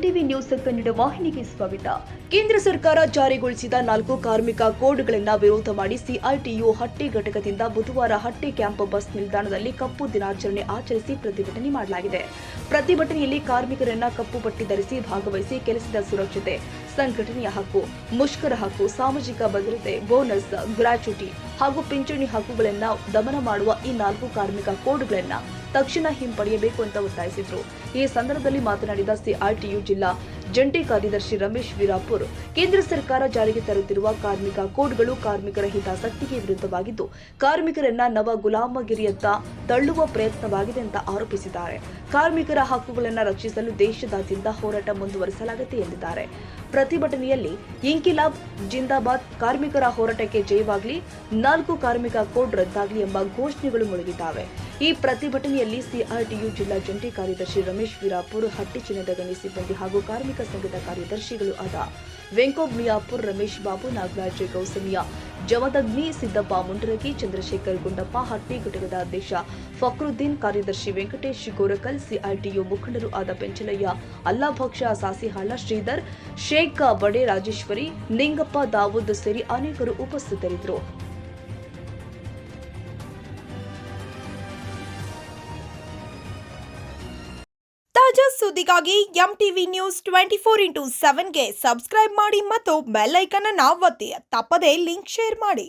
MTV news Kannada ವಾಹಿನಿಗೆ ಸ್ವಾಗತ. ಕೇಂದ್ರ ಸರ್ಕಾರ ಜಾರಿಗೊಳಿಸಿದ 4 ಕಾರ್ಮಿಕ ಕೋಡ್ಗಳನ್ನು ವಿರೋಧ ಮಾಡಿ ಸಿಐಟಿಯು ಹಟ್ಟಿ ಘಟಕದಿಂದ ಬುಧವಾರ ಹಟ್ಟಿ ಕ್ಯಾಂಪ್ ಬಸ್ ನಿಲ್ದಾಣದಲ್ಲಿ ಕಪ್ಪು ದಿನಾಚರಣೆ ಆಚರಿಸಿ ಪ್ರತಿಭಟನೆ ಮಾಡಲಾಗಿದೆ. ಪ್ರತಿಭಟನೆಯಲ್ಲಿ ಕಾರ್ಮಿಕರನ್ನ ಕಪ್ಪು ಪಟ್ಟಿ ಧರಿಸಿ ಭಾಗವಹಿಸಿ ಕೆಲಸದ ಸುರಕ್ಷತೆ, ಸಂಘಟನೆಯ ಹಕ್ಕು, ಮುಷ್ಕರ ಹಕ್ಕು, ಸಾಮಾಜಿಕ ಭದ್ರತೆ, ಬೋನಸ್, ಗ್ರಾಚ್ಯುಟಿ ಹಾಗೂ ಪಿಂಚಣಿ ಹಕ್ಕುಗಳನ್ನು ದಮನ ಮಾಡುವ ಈ 4 ಕಾರ್ಮಿಕ ಕೋಡ್ಗಳನ್ನು ತಕ್ಷಣ ಹಿಂಪಡೆಯಬೇಕು ಅಂತ ಒತ್ತಾಯಿಸಿದರು. ಈ ಸಂದರ್ಭದಲ್ಲಿ ಮಾತನಾಡಿದ ಸಿಐಟಿಯು ಜಿಲ್ಲಾ ಜಂಟಿ ಕಾರ್ಯದರ್ಶಿ ರಮೇಶ್ ವೀರಾಪುರ್, ಕೇಂದ್ರ ಸರ್ಕಾರ ಜಾರಿಗೆ ತರುತ್ತಿರುವ ಕಾರ್ಮಿಕ ಕೋಡ್ಗಳು ಕಾರ್ಮಿಕರ ಹಿತಾಸಕ್ತಿಗೆ ವಿರುದ್ಧವಾಗಿದ್ದು, ಕಾರ್ಮಿಕರನ್ನ ನವ ಗುಲಾಮಗಿರಿಯತ್ತ ತಳ್ಳುವ ಪ್ರಯತ್ನವಾಗಿದೆ ಅಂತ ಆರೋಪಿಸಿದ್ದಾರೆ. ಕಾರ್ಮಿಕರ ಹಕ್ಕುಗಳನ್ನು ರಕ್ಷಿಸಲು ದೇಶದಾದ್ಯಂತ ಹೋರಾಟ ಮುಂದುವರಿಸಲಾಗುತ್ತೆ ಎಂದಿದ್ದಾರೆ. ಪ್ರತಿಭಟನೆಯಲ್ಲಿ ಇನ್ಕಿಲಾಬ್ ಜಿಂದಾಬಾದ್, ಕಾರ್ಮಿಕರ ಹೋರಾಟಕ್ಕೆ ಜಯವಾಗಲಿ, 4 ಕಾರ್ಮಿಕ ಕೋಡ್ ರದ್ದಾಗಲಿ ಎಂಬ ಘೋಷಣೆಗಳು ಮೊಳಗಿದ್ದಾವೆ. ಈ ಪ್ರತಿಭಟನೆಯಲ್ಲಿ ಸಿಐಟಿಯು ಜಿಲ್ಲಾ ಜಂಟಿ ಕಾರ್ಯದರ್ಶಿ ರಮೇಶ್ ವೀರಾಪುರ್, ಹಟ್ಟಿ ಚಿನ್ನದ ಗಣಿ ಸಿಬ್ಬಂದಿ ಹಾಗೂ ಕಾರ್ಮಿಕ ಸಂಘದ ಕಾರ್ಯದರ್ಶಿಗಳು ಆದ ವೆಂಕೋಬ್ ಮಿಯಾಪುರ್, ರಮೇಶ್ ಬಾಬು, ನಾಗರಾಜ್ ಗೌಸಮಿಯಾ, ಜಮದಗ್ನಿ, ಸಿದ್ದಪ್ಪ ಮುಂಡರಗಿ, ಚಂದ್ರಶೇಖರ್ ಗುಂಡಪ್ಪ, ಹಟ್ಟಿ ಘಟಕದ ಅಧ್ಯಕ್ಷ ಫಕ್ರುದ್ದೀನ್, ಕಾರ್ಯದರ್ಶಿ ವೆಂಕಟೇಶ್ ಗೋರಕಲ್, ಸಿಐಟಿಯು ಮುಖಂಡರು ಆದ ಪೆಂಚಲಯ್ಯ, ಅಲ್ಲಾಭಕ್ಷ, ಸಾಸಿಹಾಳ, ಶ್ರೀಧರ್, ಶೇಖ್ ಬಡೆ, ರಾಜೇಶ್ವರಿ, ನಿಂಗಪ್ಪ, ದಾವೂದ್ ಸೇರಿ ಅನೇಕರು ಉಪಸ್ಥಿತರಿದ್ದರು. ತಾಜಾ ಸುದ್ದಿಗಾಗಿ ಎಂಟಿವಿ ನ್ಯೂಸ್ 24x7ಗೆ ಸಬ್ಸ್ಕ್ರೈಬ್ ಮಾಡಿ ಮತ್ತು ಬೆಲ್ ಐಕಾನ್ ಅನ್ನು ಒತ್ತಿ. ತಪ್ಪದೇ ಲಿಂಕ್ ಶೇರ್ ಮಾಡಿ.